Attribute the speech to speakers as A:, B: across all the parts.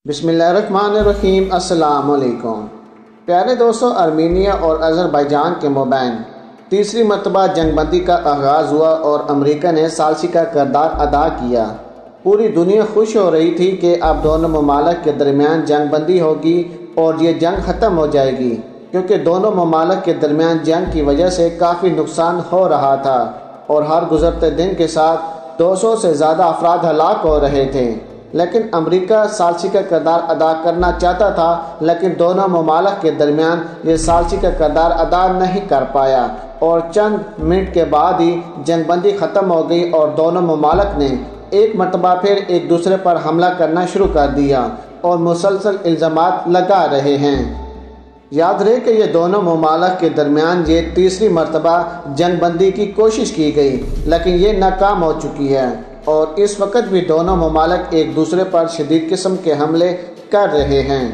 A: بسم اللہ الرحمن الرحیم۔ السلام علیکم پیارے دوستو، ارمینیا اور آذربائیجان کے مابین تیسری مرتبہ جنگ بندی کا آغاز ہوا اور امریکہ نے ثالثی کا کردار ادا کیا۔ پوری دنیا خوش ہو رہی تھی کہ اب دونوں ممالک کے درمیان جنگ بندی ہوگی اور یہ جنگ ختم ہو جائے گی، کیونکہ دونوں ممالک کے درمیان جنگ کی وجہ سے کافی نقصان ہو رہا تھا اور ہر گزرتے دن کے ساتھ 200 سے زیادہ افراد ہلاک ہو رہے تھے۔ لیکن امریکہ ثالثی کا کردار ادا کرنا چاہتا تھا، لیکن دونوں ممالک کے درمیان یہ ثالثی کا کردار ادا نہیں کر پایا اور چند منٹ کے بعد ہی جنگ بندی ختم ہو گئی اور دونوں ممالک نے ایک مرتبہ پھر ایک دوسرے پر حملہ کرنا شروع کر دیا اور مسلسل الزامات لگا رہے ہیں۔ یاد رہے کہ یہ دونوں ممالک کے درمیان یہ تیسری مرتبہ جنگ بندی کی کوشش کی گئی، لیکن یہ ناکام ہو چکی ہے اور اس وقت بھی دونوں ممالک ایک دوسرے پر شدید قسم کے حملے کر رہے ہیں۔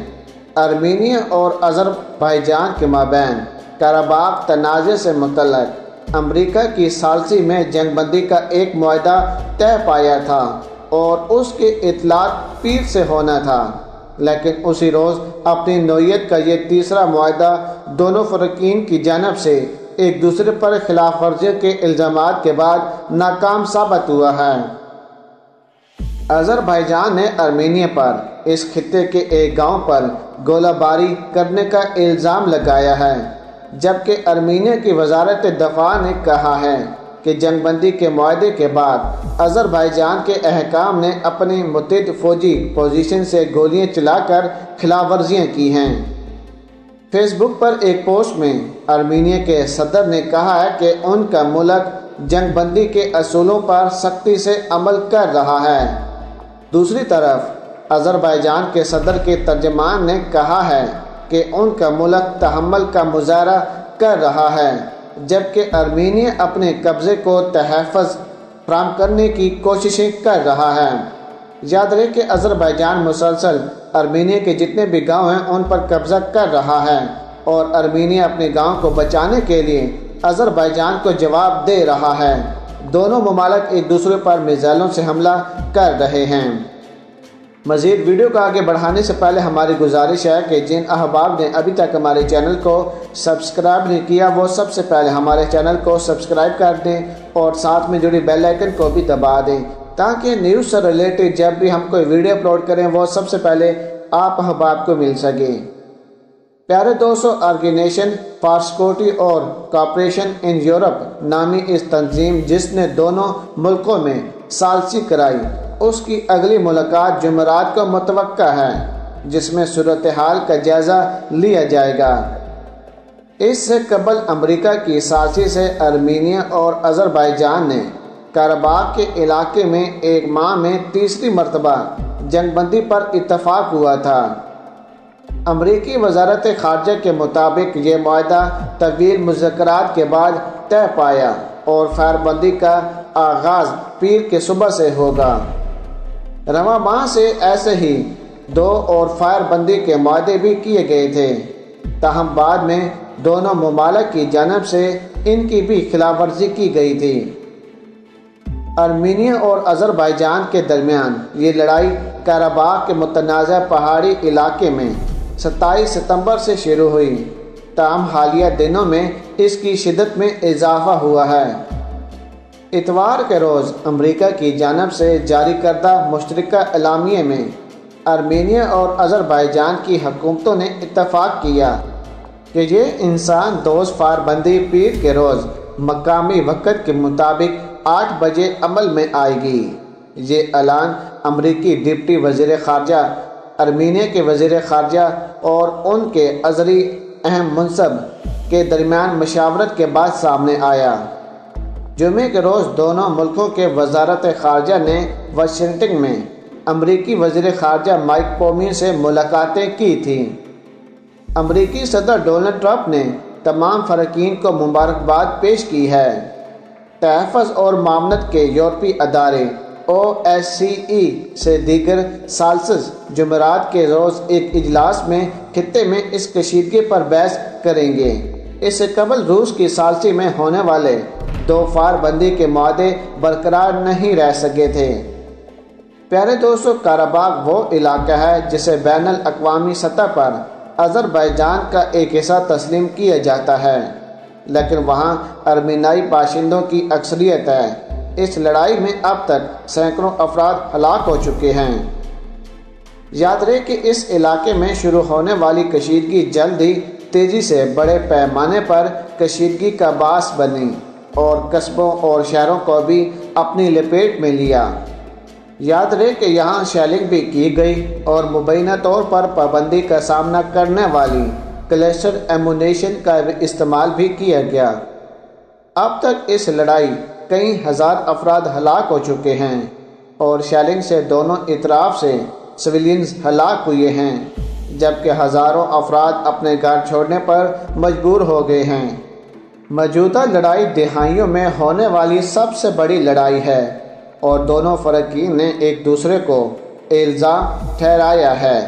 A: ارمینیا اور آذربائیجان کے مابین قرباخ تنازع سے متعلق امریکہ کی ثالثی میں جنگ بندی کا ایک معاہدہ طے پایا تھا اور اس کی اطلاق پیر سے ہونا تھا، لیکن اسی روز اپنی نوعیت کا یہ تیسرا معاہدہ دونوں فریقین کی جانب سے ایک دوسرے پر خلاف ورزی کے الزامات کے بعد ناکام ثابت ہوا ہے۔ آذربائیجان نے ارمینیا پر اس خطے کے ایک گاؤں پر گولہ باری کرنے کا الزام لگایا ہے، جبکہ ارمینیا کی وزارت دفاع نے کہا ہے کہ جنگ بندی کے معاہدے کے بعد آذربائیجان کے حکام نے اپنی متحد فوجی پوزیشن سے گولیاں چلا کر خلاف ورزیاں کی ہیں۔ فیس بک پر ایک پوسٹ میں ارمینیا کے صدر نے کہا ہے کہ ان کا ملک جنگ بندی کے اصولوں پر سختی سے عمل کر رہا ہے۔ دوسری طرف آذربائیجان کے صدر کے ترجمان نے کہا ہے کہ ان کا ملک تحمل کا مظاہرہ کر رہا ہے، جبکہ ارمینیا اپنے قبضے کو تحفظ فراہم کرنے کی کوششیں کر رہا ہے۔ یاد رہے کہ آذربائیجان مسلسل ارمینیا کے جتنے بھی گاؤں ہیں ان پر قبضہ کر رہا ہے اور ارمینیا اپنے گاؤں کو بچانے کے لیے آذربائیجان کو جواب دے رہا ہے۔ دونوں ممالک ایک دوسرے پر میزائلوں سے حملہ کر رہے ہیں۔ مزید ویڈیو کو آگے بڑھانے سے پہلے ہماری گزارش ہے کہ جن احباب نے ابھی تک ہمارے چینل کو سبسکرائب نہیں کیا وہ سب سے پہلے ہمارے چینل کو سبسکرائب کر دیں اور ساتھ میں جڑی بیل آئیکن کو بھی دبا دیں تاکہ نیوز سے ریلیٹڈ جب بھی ہم کوئی ویڈیو اپلوڈ کریں وہ سب سے پہلے آپ احباب کو مل سکے۔ پیارے دوستو، آرگنائزیشن فار سیکورٹی اور کوآپریشن ان یورپ نامی اس تنظیم جس نے دونوں ملکوں میں ثالثی کرائی، اس کی اگلی ملاقات جمعرات کو متوقع ہے، جس میں صورتحال کا جائزہ لیا جائے گا۔ اس سے قبل امریکہ کی ثالثی سے ارمینیا اور آذربائیجان نے قرباخ کے علاقے میں ایک ماہ میں تیسری مرتبہ جنگ بندی پر اتفاق ہوا تھا۔ امریکی وزارت خارجہ کے مطابق یہ معاہدہ طویل مذاکرات کے بعد طے پایا اور فائر بندی کا آغاز پیر کے صبح سے ہوگا۔ رواں ماہ سے ایسے ہی 2 اور فائر بندی کے معاہدے بھی کیے گئے تھے، تاہم بعد میں دونوں ممالک کی جانب سے ان کی بھی خلاف ورزی کی گئی تھی۔ ارمینیا اور آذربائیجان کے درمیان یہ لڑائی قرباخ کے متنازع پہاڑی علاقے میں 27 ستمبر سے شروع ہوئی، تاہم حالیہ دنوں میں اس کی شدت میں اضافہ ہوا ہے۔ اتوار کے روز امریکہ کی جانب سے جاری کردہ مشترکہ اعلامیے میں ارمینیا اور آذربائیجان کی حکومتوں نے اتفاق کیا کہ یہ انسان دوست فائر بندی پیر کے روز مقامی وقت کے مطابق 8 بجے عمل میں آئے گی۔ یہ اعلان امریکی ڈپٹی وزیر خارجہ، ارمینیا کے وزیر خارجہ اور ان کے عزری اہم منصب کے درمیان مشاورت کے بعد سامنے آیا۔ جمعے کے روز دونوں ملکوں کے وزارت خارجہ نے واشنگٹن میں امریکی وزیر خارجہ مائک پومپیو سے ملاقاتیں کی تھیں۔ امریکی صدر ڈونلڈ ٹرمپ نے تمام فریقین کو مبارکباد پیش کی ہے۔ تحفظ اور معاونت کے یورپی ادارے OSCE سے دیگر ثالث جمعرات کے روز ایک اجلاس میں خطے میں اس کشیدگی پر بحث کریں گے۔ اس سے قبل روس کی ثالثی میں ہونے والے 2 فائر بندی کے معاہدے برقرار نہیں رہ سکے تھے۔ پیارے دوستو، قرہ وہ علاقہ ہے جسے بین الاقوامی سطح پر آذربائیجان کا ایک حصہ تسلیم کیا جاتا ہے، لیکن وہاں ارمینیائی باشندوں کی اکثریت ہے۔ اس لڑائی میں اب تک سینکڑوں افراد ہلاک ہو چکے ہیں۔ یاد رہے کہ اس علاقے میں شروع ہونے والی کشیدگی جلد ہی تیزی سے بڑے پیمانے پر کشیدگی کا باعث بنی اور قصبوں اور شہروں کو بھی اپنی لپیٹ میں لیا۔ یاد رہے کہ یہاں شیلنگ بھی کی گئی اور مبینہ طور پر پابندی کا سامنا کرنے والی کلسٹر ایمونیشن کا استعمال بھی کیا گیا۔ اب تک اس لڑائی کئی ہزار افراد ہلاک ہو چکے ہیں اور شیلنگ سے دونوں اطراف سے سویلینز ہلاک ہوئے ہیں، جبکہ ہزاروں افراد اپنے گھر چھوڑنے پر مجبور ہو گئے ہیں۔ موجودہ لڑائی دہائیوں میں ہونے والی سب سے بڑی لڑائی ہے اور دونوں فریقین نے ایک دوسرے کو الزام ٹھہرایا ہے۔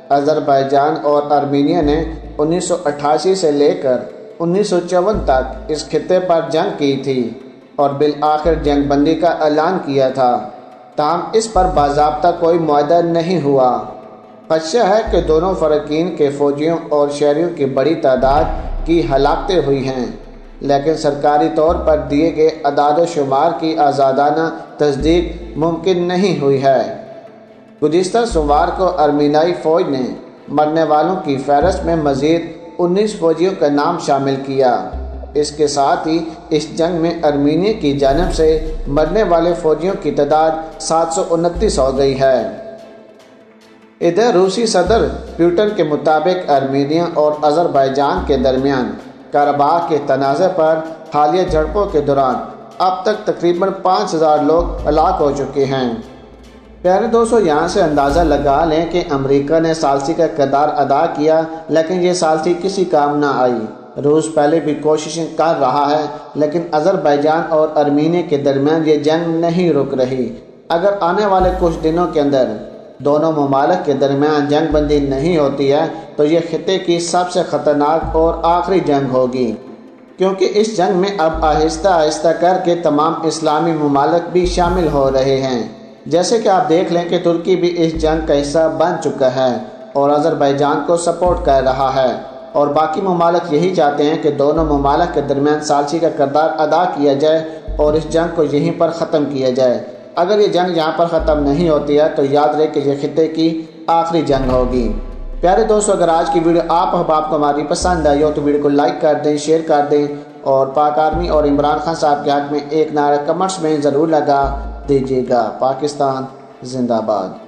A: آذربائیجان اور ارمینیا نے 1988 سے لے کر 1954 تک اس خطے پر جنگ کی تھی اور بالآخر جنگ بندی کا اعلان کیا تھا، تاہم اس پر باضابطہ کوئی معاہدہ نہیں ہوا۔ خدشہ ہے کہ دونوں فریقین کے فوجیوں اور شہریوں کی بڑی تعداد کی ہلاکتیں ہوئی ہیں، لیکن سرکاری طور پر دیے گئے اعداد و شمار کی آزادانہ تصدیق ممکن نہیں ہوئی ہے۔ گزشتہ سوموار کو ارمینیائی فوج نے مرنے والوں کی فہرست میں مزید 19 فوجیوں کا نام شامل کیا۔ اس کے ساتھ ہی اس جنگ میں ارمینیا کی جانب سے مرنے والے فوجیوں کی تعداد 729 ہو گئی ہے۔ ادھر روسی صدر پیوٹن کے مطابق ارمینیا اور آذربائیجان کے درمیان قرہ کے تنازع پر حالیہ جھڑپوں کے دوران اب تک تقریباً 5000 لوگ ہلاک ہو چکے ہیں۔ پیارے دوستو، یہاں سے اندازہ لگا لیں کہ امریکہ نے ثالثی کا کردار ادا کیا، لیکن یہ ثالثی کسی کام نہ آئی۔ روس پہلے بھی کوششیں کر رہا ہے، لیکن آذربائیجان اور ارمینیا کے درمیان یہ جنگ نہیں رک رہی۔ اگر آنے والے کچھ دنوں کے اندر دونوں ممالک کے درمیان جنگ بندی نہیں ہوتی ہے تو یہ خطے کی سب سے خطرناک اور آخری جنگ ہوگی، کیونکہ اس جنگ میں اب آہستہ آہستہ کر کے تمام اسلامی ممالک بھی شامل ہو رہے ہیں۔ جیسے کہ آپ دیکھ لیں کہ ترکی بھی اس جنگ کا حصہ بن چکا ہے اور آذربائیجان کو سپورٹ کر رہا ہے، اور باقی ممالک یہی چاہتے ہیں کہ دونوں ممالک کے درمیان ثالثی کا کردار ادا کیا جائے اور اس جنگ کو یہیں پر ختم کیا جائے۔ اگر یہ جنگ یہاں پر ختم نہیں ہوتی ہے تو یاد رہے کہ یہ خطے کی آخری جنگ ہوگی۔ پیارے دوستو، اگر آج کی ویڈیو آپ احباب کو ہماری پسند آئی ہو تو ویڈیو کو لائک کر دیں، شیئر کر دیں، اور پاک آرمی اور عمران خان صاحب کے حق میں ایک نعرہ کمنٹس میں ضرور لگا دیجیے گا۔ پاکستان زندہ باد۔